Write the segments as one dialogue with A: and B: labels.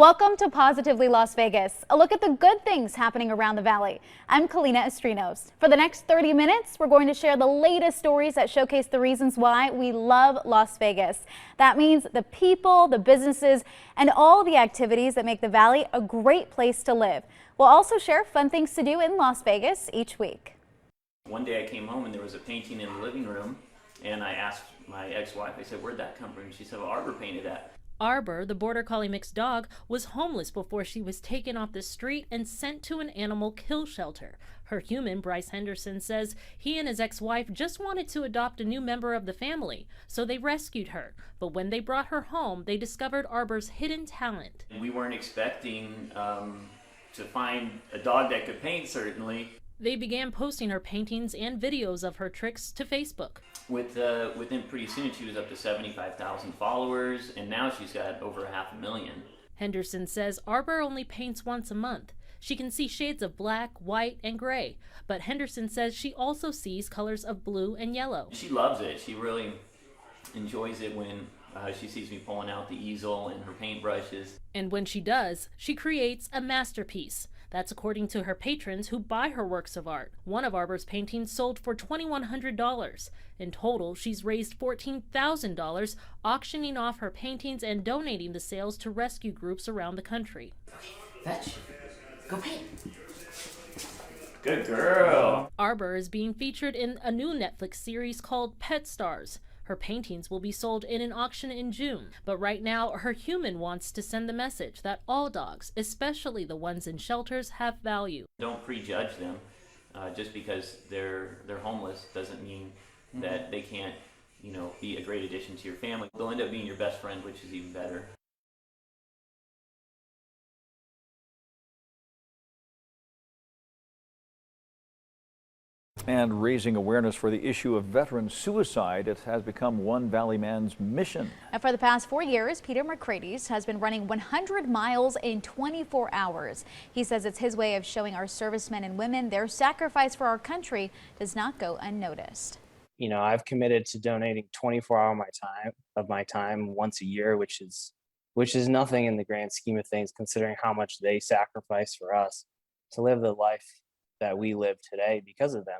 A: Welcome to Positively Las Vegas, a look at the good things happening around the valley. I'm KALYNA ASTRINOS. For the next 30 minutes, we're going to share the latest stories that showcase the reasons why we love Las Vegas. That means the people, the businesses, and all the activities that make the valley a great place to live. We'll also share fun things to do in Las Vegas each week.
B: One day I came home and there was a painting in the living room, and I asked my ex-wife, I said, "Where'd that come from?" She said, "Well, Arbor painted that."
C: Arbor, the border collie mixed dog, was homeless before she was taken off the street and sent to an animal kill shelter. Her human, Bryce Henderson, says he and his ex-wife just wanted to adopt a new member of the family, so they rescued her. But when they brought her home, they discovered Arbor's hidden talent.
B: We weren't expecting to find a dog that could paint, certainly.
C: They began posting her paintings and videos of her tricks to Facebook.
B: Within pretty soon, she was up to 75,000 followers, and now she's got over 500,000.
C: Henderson says Arbor only paints once a month. She can see shades of black, white, and gray, but Henderson says she also sees colors of blue and yellow.
B: She loves it. She really enjoys it when she sees me pulling out the easel and her paintbrushes.
C: And when she does, she creates a masterpiece. That's according to her patrons who buy her works of art. One of Arbor's paintings sold for $2,100. In total, she's raised $14,000, auctioning off her paintings and donating the sales to rescue groups around the country.
D: Fetch. Go paint.
B: Good girl.
C: Arbor is being featured in a new Netflix series called Pet Stars. Her paintings will be sold in an auction in June, but right now her human wants to send the message that all dogs, especially the ones in shelters, have value.
B: Don't prejudge them. Just because they're homeless doesn't mean that they can't, be a great addition to your family. They'll end up being your best friend, which is even better.
E: And raising awareness for the issue of veteran suicide, it has become one Valley man's mission.
A: And for the past 4 years, Peter McCrady's has been running 100 miles in 24 hours. He says it's his way of showing our servicemen and women their sacrifice for our country does not go unnoticed.
F: I've committed to donating 24 hours of my time once a year, which is nothing in the grand scheme of things, considering how much they sacrifice for us to live the life that we live today because of them.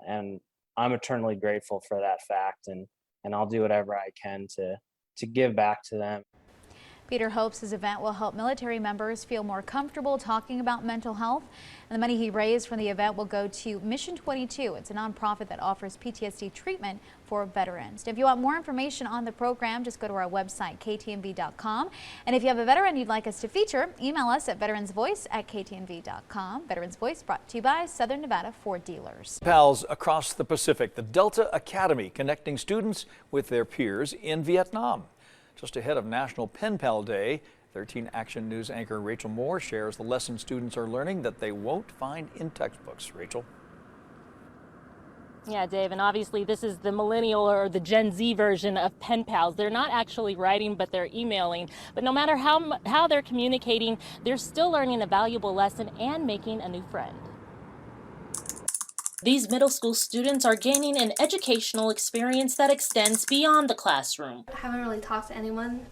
F: And I'm eternally grateful for that fact, and I'll do whatever I can to give back to them.
A: Peter hopes his event will help military members feel more comfortable talking about mental health. And the money he raised from the event will go to Mission 22. It's a nonprofit that offers PTSD treatment for veterans. If you want more information on the program, just go to our website, ktnv.com. And if you have a veteran you'd like us to feature, email us at veteransvoice@ktnv.com. Veterans Voice brought to you by Southern Nevada Ford Dealers.
E: Pals across the Pacific, the Delta Academy connecting students with their peers in Vietnam. Just ahead of National Pen Pal Day, 13 Action News anchor Rachel Moore shares the lessons students are learning that they won't find in textbooks. Rachel.
C: Yeah, Dave, and obviously this is the millennial or the Gen Z version of pen pals. They're not actually writing, but they're emailing. But no matter how they're communicating, they're still learning a valuable lesson and making a new friend. These middle school students are gaining an educational experience that extends beyond the classroom.
G: I haven't really talked to anyone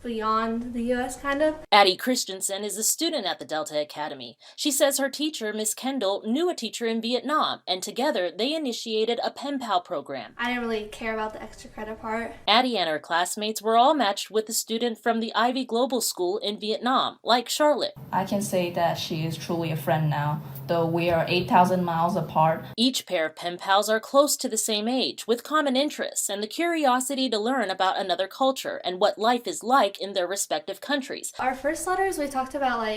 G: beyond the U.S. kind of.
C: Addie Christensen is a student at the Delta Academy. She says her teacher, Miss Kendall, knew a teacher in Vietnam, and together they initiated a pen pal program.
G: I didn't really care about the extra credit part.
C: Addie and her classmates were all matched with a student from the Ivy Global School in Vietnam, like Charlotte.
H: I can say that she is truly a friend now, though we are 8,000 miles apart.
C: Each pair of pen pals are close to the same age, with common interests and the curiosity to learn about another culture and what life is like in their respective countries.
G: Our first letters, we talked about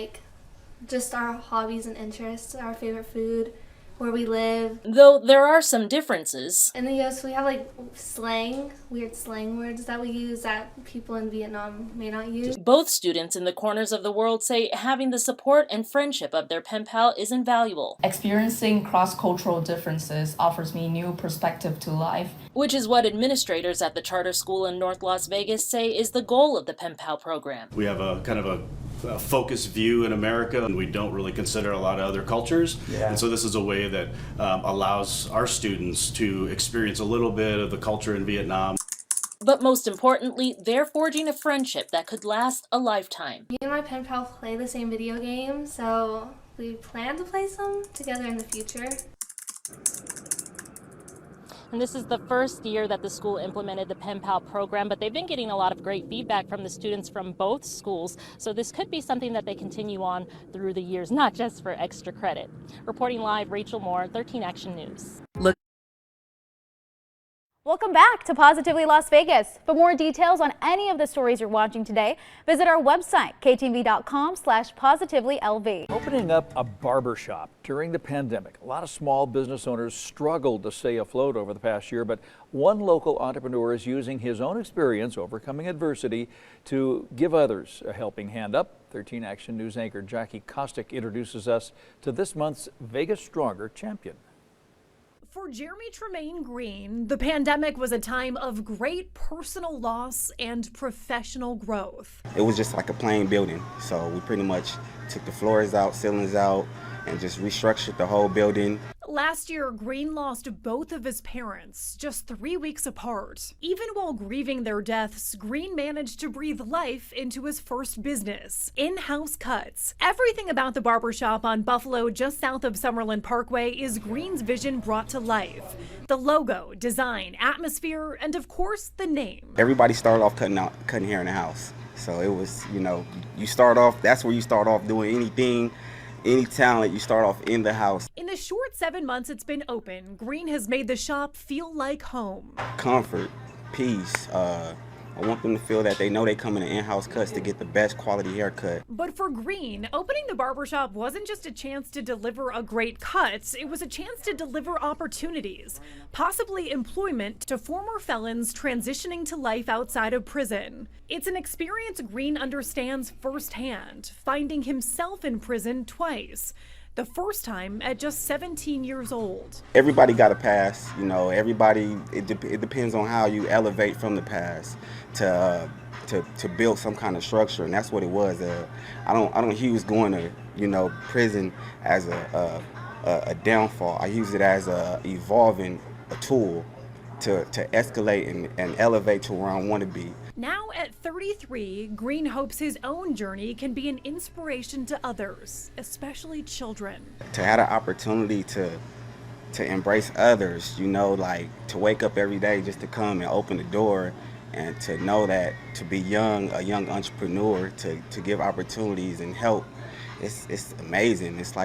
G: just our hobbies and interests, our favorite food, where we live.
C: Though there are some differences.
G: In the U.S. we have slang, weird slang words that we use that people in Vietnam may not use.
C: Both students in the corners of the world say having the support and friendship of their pen pal is invaluable.
H: Experiencing cross-cultural differences offers me new perspective to life.
C: Which is what administrators at the charter school in North Las Vegas say is the goal of the pen pal program.
I: We have a kind of a focused view in America, and we don't really consider a lot of other cultures. Yeah. And so this is a way that allows our students to experience a little bit of the culture in Vietnam.
C: But most importantly, they're forging a friendship that could last a lifetime.
G: Me and my pen pal play the same video game, so we plan to play some together in the future.
C: And this is the first year that the school implemented the Pen Pal program, but they've been getting a lot of great feedback from the students from both schools. So this could be something that they continue on through the years, not just for extra credit. Reporting live, Rachel Moore, 13 Action News.
A: Welcome back to Positively Las Vegas. For more details on any of the stories you're watching today, visit our website, ktv.com/positivelylv.
E: Opening up a barber shop during the pandemic. A lot of small business owners struggled to stay afloat over the past year, but one local entrepreneur is using his own experience overcoming adversity to give others a helping hand up. 13 Action News anchor Jackie KOSTEK introduces us to this month's Vegas Stronger champion.
J: For Jeremy Tremaine Green, the pandemic was a time of great personal loss and professional growth.
K: It was just like a plain building, so we pretty much took the floors out, ceilings out, and just restructured the whole building.
J: Last year, Green lost both of his parents just 3 weeks apart. Even while grieving their deaths, Green managed to breathe life into his first business, In-House Cuts. Everything about the barbershop on Buffalo just south of Summerlin Parkway is Green's vision brought to life. The logo, design, atmosphere, and of course, the name.
K: Everybody started off cutting hair in the house. So it was, you start off, that's where you start off doing anything. Any talent, you start off in the house.
J: In the short 7 months it's been open, Green has made the shop feel like home.
K: Comfort, peace. I want them to feel that they know they come in the In-House Cuts to get the best quality haircut.
J: But for Green, opening the barbershop wasn't just a chance to deliver a great cut, it was a chance to deliver opportunities, possibly employment to former felons transitioning to life outside of prison. It's an experience Green understands firsthand, finding himself in prison twice. The first time at just 17 years old.
K: Everybody got a pass, everybody, it depends on how you elevate from the past to build some kind of structure, and that's what it was. I don't use going to, prison as a downfall. I use it as a tool to escalate and elevate to where I want to be.
J: Now at 33, Green hopes his own journey can be an inspiration to others, especially children.
K: To have the opportunity to embrace others, to wake up every day just to come and open the door, and to know that to be a young entrepreneur, to give opportunities and help, it's amazing. It's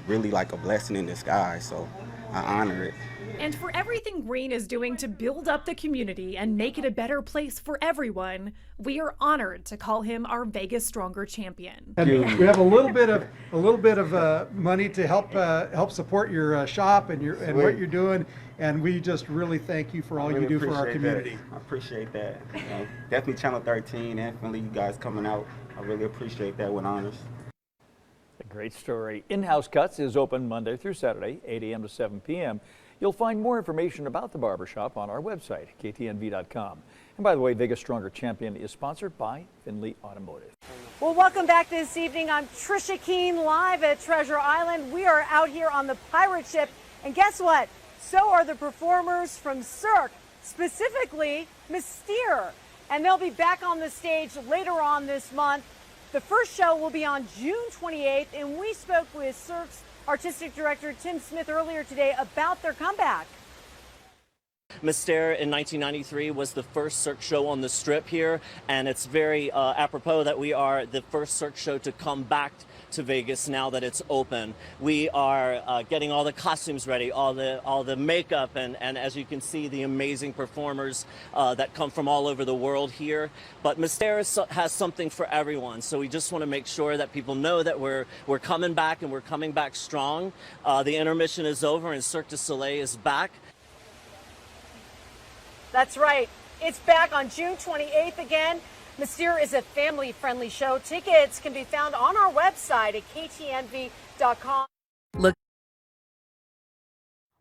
K: really like a blessing in disguise. So I honor it.
J: And for everything Green is doing to build up the community and make it a better place for everyone, we are honored to call him our Vegas Stronger champion.
L: And we have a little bit of money to help support your shop and what you're doing, and we just really thank you for all you do for our community.
K: I appreciate that. Definitely Channel 13, definitely you guys coming out. I really appreciate that with honors.
E: A great story. In-House Cuts is open Monday through Saturday, 8 a.m. to 7 p.m. You'll find more information about the barbershop on our website, ktnv.com. And by the way, Vegas Stronger Champion is sponsored by Finley Automotive.
M: Well, welcome back this evening. I'm TRICIA KEAN live at Treasure Island. We are out here on the pirate ship, and guess what? So are the performers from Cirque, specifically Mystere. And they'll be back on the stage later on this month. The first show will be on June 28th, and we spoke with Cirque's Artistic Director Tim Smith earlier today about their comeback.
N: Mystere in 1993 was the first Cirque show on the Strip here, and it's very apropos that we are the first Cirque show to come back to Vegas now that it's open. We are getting all the costumes ready, all the makeup, and as you can see, the amazing performers that come from all over the world here. But Mystere has something for everyone, so we just want to make sure that people know that we're coming back, and we're coming back strong. The intermission is over, and Cirque du Soleil is back.
M: That's right. It's back on June 28th again. Mystere is a family-friendly show. Tickets can be found on our website at ktnv.com.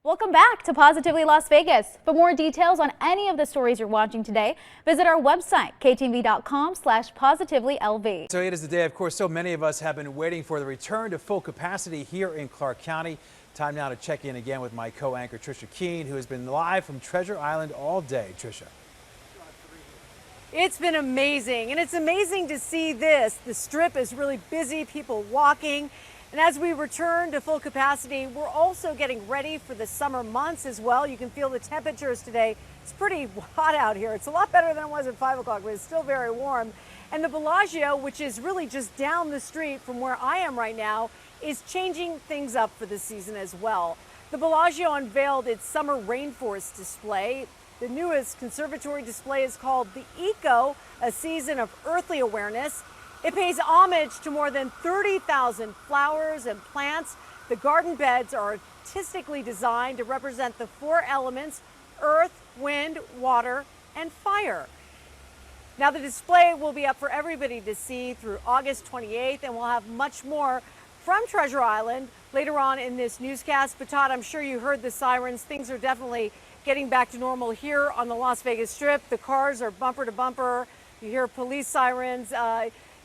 A: Welcome back to Positively Las Vegas. For more details on any of the stories you're watching today, visit our website, ktnv.com/positively-lv.
O: So it is the day, of course, so many of us have been waiting for the return to full capacity here in Clark County. Time now to check in again with my co-anchor, TRICIA KEAN, who has been live from Treasure Island all day. TRICIA.
M: It's been amazing, and it's amazing to see this. The strip is really busy, people walking. And as we return to full capacity, we're also getting ready for the summer months as well. You can feel the temperatures today. It's pretty hot out here. It's a lot better than it was at 5 o'clock, but it's still very warm. And the Bellagio, which is really just down the street from where I am right now, is changing things up for the season as well. The Bellagio unveiled its summer rainforest display. The newest conservatory display is called the Eco, a season of earthly awareness. It pays homage to more than 30,000 flowers and plants. The garden beds are artistically designed to represent the 4 elements: earth, wind, water, and fire. Now the display will be up for everybody to see through August 28th, and we'll have much more from Treasure Island later on in this newscast. But Todd, I'm sure you heard the sirens. Things are definitely getting back to normal here on the Las Vegas Strip. The cars are bumper to bumper. You hear police sirens.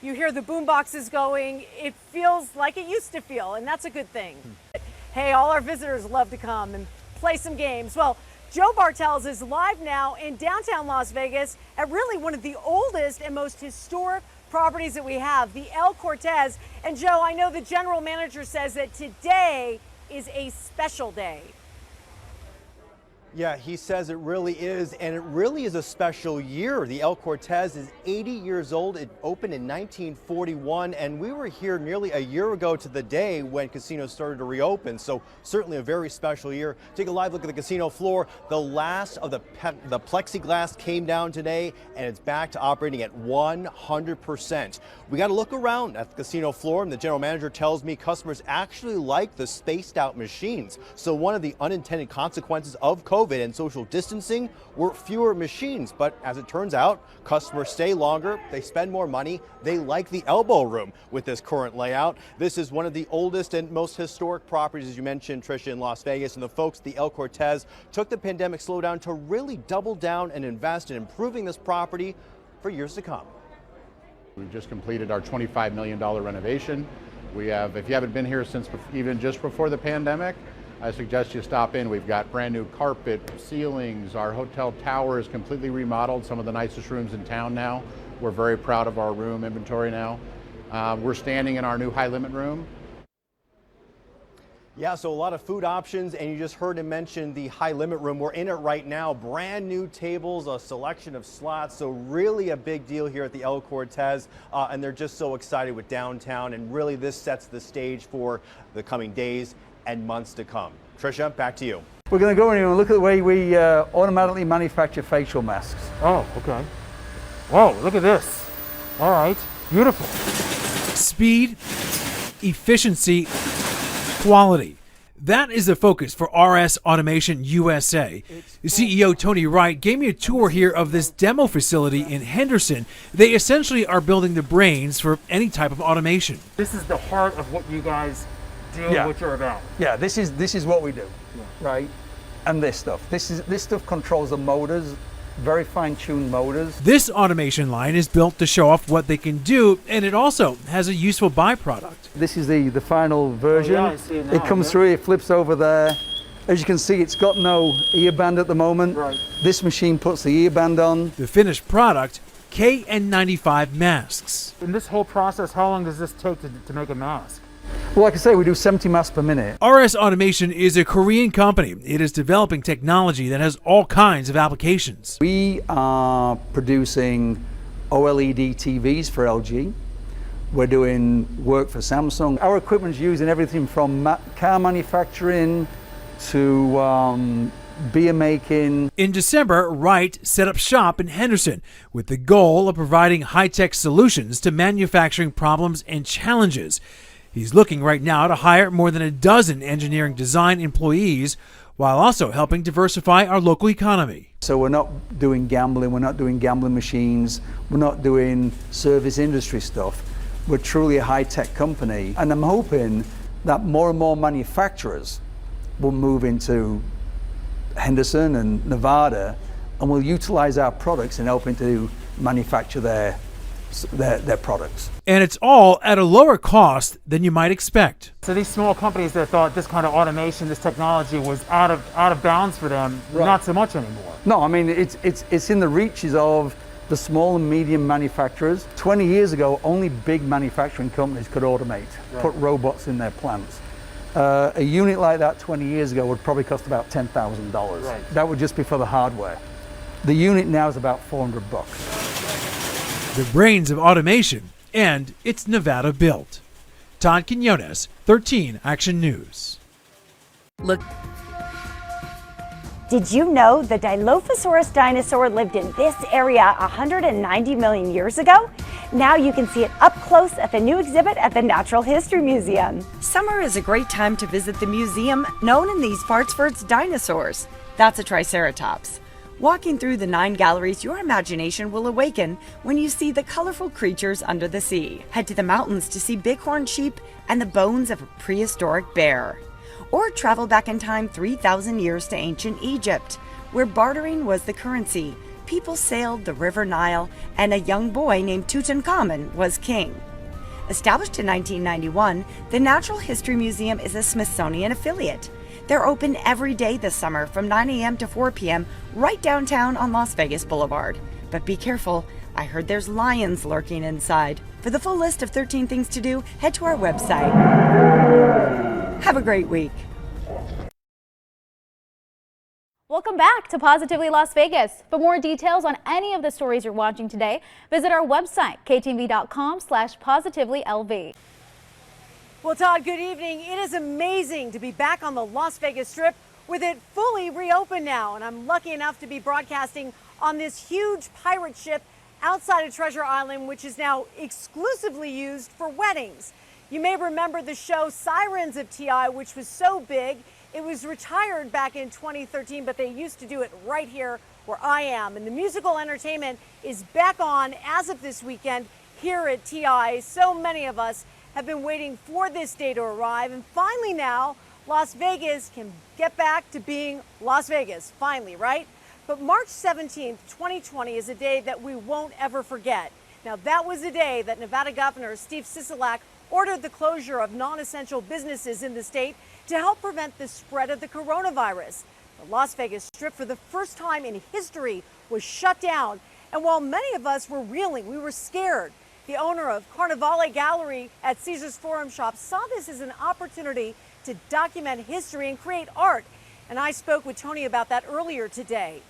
M: You hear the boom boxes going. It feels like it used to feel, and that's a good thing. Hey, all our visitors love to come and play some games. Well, Joe Bartels is live now in downtown Las Vegas at really one of the oldest and most historic properties that we have, the El Cortez. And Joe, I know the general manager says that today is a special day.
P: Yeah, he says it really is, and it really is a special year. The El Cortez is 80 years old. It opened in 1941, and we were here nearly a year ago to the day when casinos started to reopen, so certainly a very special year. Take a live look at the casino floor. The last of the plexiglass came down today, and it's back to operating at 100%. We got to look around at the casino floor, and the general manager tells me customers actually like the spaced out machines. So one of the unintended consequences of COVID and social distancing were fewer machines, but as it turns out, customers stay longer, they spend more money, they like the elbow room with this current layout. This is one of the oldest and most historic properties, as you mentioned, Tricia, in Las Vegas, and the folks at the El Cortez took the pandemic slowdown to really double down and invest in improving this property for years to come.
Q: We've just completed our $25 million renovation. We have, if you haven't been here since even just before the pandemic, I suggest you stop in. We've got brand new carpet, ceilings. Our hotel tower is completely remodeled, some of the nicest rooms in town now. We're very proud of our room inventory now. We're standing in our new high limit room.
P: Yeah, so a lot of food options, and you just heard him mention the high limit room. We're in it right now. Brand new tables, a selection of slots, so really a big deal here at the El Cortez, and they're just so excited with downtown, and really this sets the stage for the coming days and months to come. Tricia, back to you.
R: We're going to go in here and look at the way we automatically manufacture facial masks.
S: Oh, okay. Whoa, look at this. All right, beautiful.
T: Speed, efficiency, quality. That is the focus for RS Automation USA. CEO Tony Wright gave me a tour here of this demo facility in Henderson. They essentially are building the brains for any type of automation.
S: This is the heart of what you guys do, what you're about.
R: Yeah, this is what we do, right? And this stuff controls the motors, very fine-tuned motors.
T: This automation line is built to show off what they can do, and it also has a useful byproduct.
R: This is the final version.
S: Oh, yeah, I see it now,
R: it comes through, it flips over there. As you can see, it's got no ear band at the moment.
S: Right.
R: This machine puts the ear band on.
T: The finished product, KN95 masks.
S: In this whole process, how long does this take to make a mask?
R: Well, like I say, we do 70 masks per minute.
T: RS Automation is a Korean company. It is developing technology that has all kinds of applications.
R: We are producing OLED TVs for LG. We're doing work for Samsung. Our equipment's used in everything from car manufacturing to beer making.
T: In December, Wright set up shop in Henderson with the goal of providing high-tech solutions to manufacturing problems and challenges. He's looking right now to hire more than a dozen engineering design employees while also helping diversify our local economy.
R: So we're not doing gambling, we're not doing gambling machines, we're not doing service industry stuff. We're truly a high-tech company, and I'm hoping that more and more manufacturers will move into Henderson and Nevada and will utilize our products in helping to manufacture their products.
T: And it's all at a lower cost than you might expect.
S: So these small companies that thought this kind of automation, this technology was out of bounds for them, not so much anymore.
R: No, I mean it's in the reaches of the small and medium manufacturers. 20 years ago, only big manufacturing companies could automate, put robots in their plants. A unit like that 20 years ago would probably cost about $10,000.
S: Right.
R: That would just be for the hardware. The unit now is about $400.
T: The brains of automation, and it's Nevada built. TODD QUINONES, 13 Action News.
M: Look. Did you know the Dilophosaurus dinosaur lived in this area 190 million years ago? Now you can see it up close at the new exhibit at the Natural History Museum.
U: Summer is a great time to visit the museum known in these parts for its dinosaurs. That's a Triceratops. Walking through the 9 galleries, your imagination will awaken when you see the colorful creatures under the sea. Head to the mountains to see bighorn sheep and the bones of a prehistoric bear. Or travel back in time 3,000 years to ancient Egypt, where bartering was the currency. People sailed the River Nile, and a young boy named Tutankhamun was king. Established in 1991, the Natural History Museum is a Smithsonian affiliate. They're open every day this summer from 9 a.m. to 4 p.m. right downtown on Las Vegas Boulevard. But be careful, I heard there's lions lurking inside. For the full list of 13 things to do, head to our website. Have a great week.
A: Welcome back to Positively Las Vegas. For more details on any of the stories you're watching today, visit our website, ktv.com/positivelylv.
M: Well, Todd, good evening. It is amazing to be back on the Las Vegas Strip with it fully reopened now. And I'm lucky enough to be broadcasting on this huge pirate ship outside of Treasure Island, which is now exclusively used for weddings. You may remember the show Sirens of TI, which was so big. It was retired back in 2013, but they used to do it right here where I am. And the musical entertainment is back on as of this weekend here at TI. So many of us have been waiting for this day to arrive. And finally now, Las Vegas can get back to being Las Vegas. Finally, right? But March 17th, 2020 is a day that we won't ever forget. Now, that was the day that Nevada Governor Steve Sisolak ordered the closure of non-essential businesses in the state to help prevent the spread of the coronavirus. The Las Vegas Strip, for the first time in history, was shut down. And while many of us were reeling, we were scared. The owner of Carnivale Gallery at Caesars Forum Shop saw this as an opportunity to document history and create art. And I spoke with Tony about that earlier today.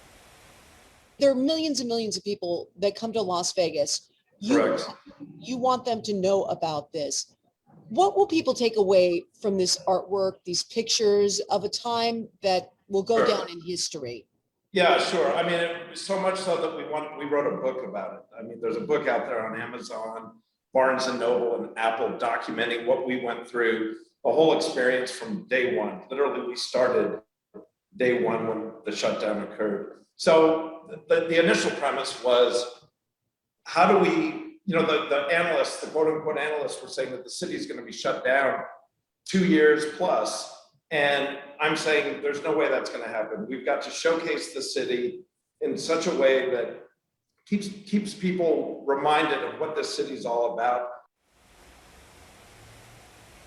V: There are millions and millions of people that come to Las Vegas. You want them to know about this. What will people take away from this artwork, these pictures of a time that will go down in history?
W: Yeah, sure. I mean, it was so much so that we wrote a book about it. I mean, there's a book out there on Amazon, Barnes and Noble, and Apple documenting what we went through, the whole experience from day one. Literally, we started day one when the shutdown occurred. So the initial premise was, how do we, the analysts, the quote unquote analysts were saying that the city is going to be shut down 2 years plus. And I'm saying there's no way that's going to happen. We've got to showcase the city in such a way that keeps people reminded of what this city is all about.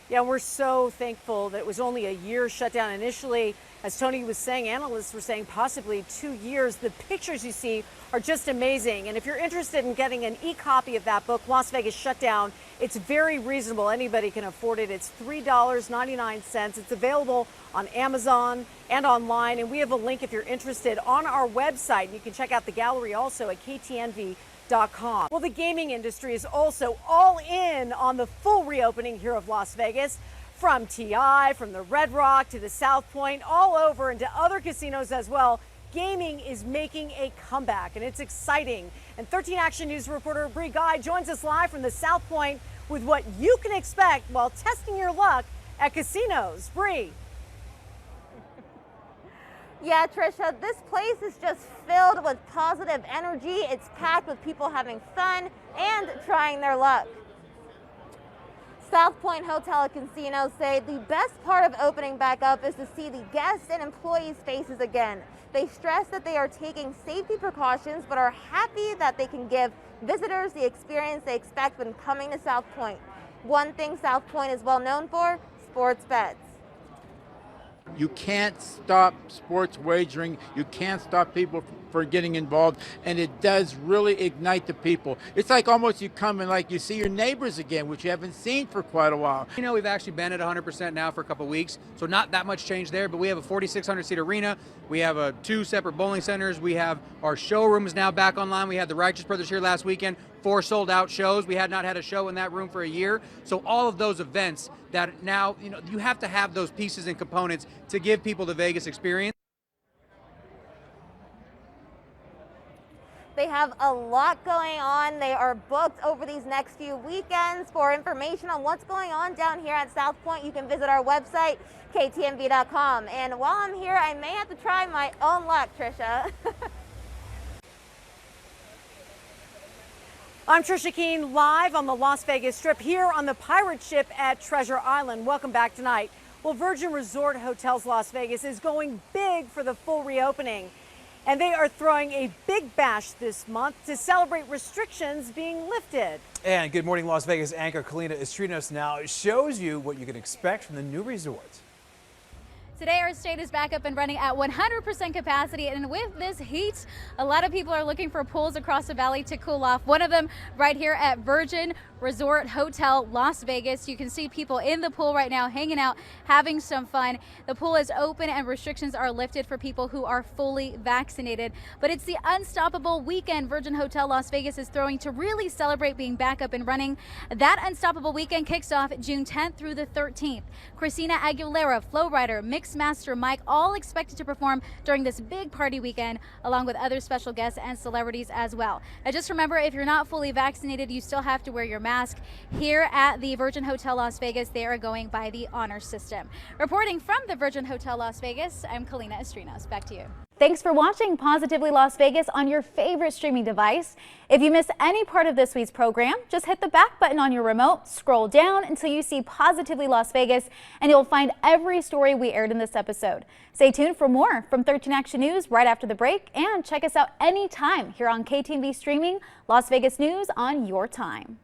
M: Yeah, we're so thankful that it was only a year shutdown initially. As Tony was saying, analysts were saying possibly 2 years. The pictures you see are just amazing. And if you're interested in getting an e-copy of that book, Las Vegas Shutdown, it's very reasonable. Anybody can afford it. It's $3.99. It's available on Amazon and online. And we have a link if you're interested on our website. You can check out the gallery also at ktnv.com. Well, the gaming industry is also all in on the full reopening here of Las Vegas. From TI, from the Red Rock to the South Point, all over and to other casinos as well. Gaming is making a comeback, and it's exciting. And 13 Action News reporter BREE joins us live from the South Point with what you can expect while testing your luck at casinos. BREE.
X: Yeah, Tricia, this place is just filled with positive energy. It's packed with people having fun and trying their luck. South Point Hotel and Casino say the best part of opening back up is to see the guests and employees' faces again. They stress that they are taking safety precautions but are happy that they can give visitors the experience they expect when coming to South Point. One thing South Point is well known for, sports bets.
Y: You can't stop sports wagering. You can't stop people
B: for getting involved, and it does really ignite the people. It's like almost you come and like you see your neighbors again, which you haven't seen for quite a while.
D: You know, we've actually been at 100% now for a couple of weeks, so not that much change there, but we have a 4,600 seat arena. We have 2 separate bowling centers. We have our showrooms now back online. We had the Righteous Brothers here last weekend, 4 sold out shows. We had not had a show in that room for a year. So all of those events that now, you know, you have to have those pieces and components to give people the Vegas experience.
X: They have a lot going on. They are booked over these next few weekends. For information on what's going on down here at South Point, you can visit our website, ktmv.com. And while I'm here, I may have to try my own luck, Tricia.
M: I'm Tricia KEAN, live on the Las Vegas Strip here on the pirate ship at Treasure Island. Welcome back tonight. Well, Virgin Resort Hotels Las Vegas is going big for the full reopening. And they are throwing a big bash this month to celebrate restrictions being lifted.
O: And Good Morning Las Vegas anchor KALYNA ASTRINOS now shows you what you can expect from the new resort.
A: Today our state is back up and running at 100% capacity, and with this heat, a lot of people are looking for pools across the valley to cool off. One of them right here at Virgin Resort Hotel Las Vegas. You can see people in the pool right now hanging out, having some fun. The pool is open and restrictions are lifted for people who are fully vaccinated. But it's the unstoppable weekend Virgin Hotel Las Vegas is throwing to really celebrate being back up and running. That unstoppable weekend kicks off June 10th through the 13th. Christina Aguilera, Flo Rida, Mixmaster Mike, all expected to perform during this big party weekend, along with other special guests and celebrities as well. Now just remember, if you're not fully vaccinated, you still have to wear your mask. Here at the Virgin Hotel Las Vegas, they are going by the honor system. Reporting from the Virgin Hotel Las Vegas, I'm KALYNA ASTRINOS. Back to you. Thanks for watching Positively Las Vegas on your favorite streaming device. If you missed any part of this week's program, just hit the back button on your remote, scroll down until you see Positively Las Vegas, and you'll find every story we aired in this episode. Stay tuned for more from 13 Action News right after the break, and check us out anytime here on KTMV Streaming, Las Vegas News on your time.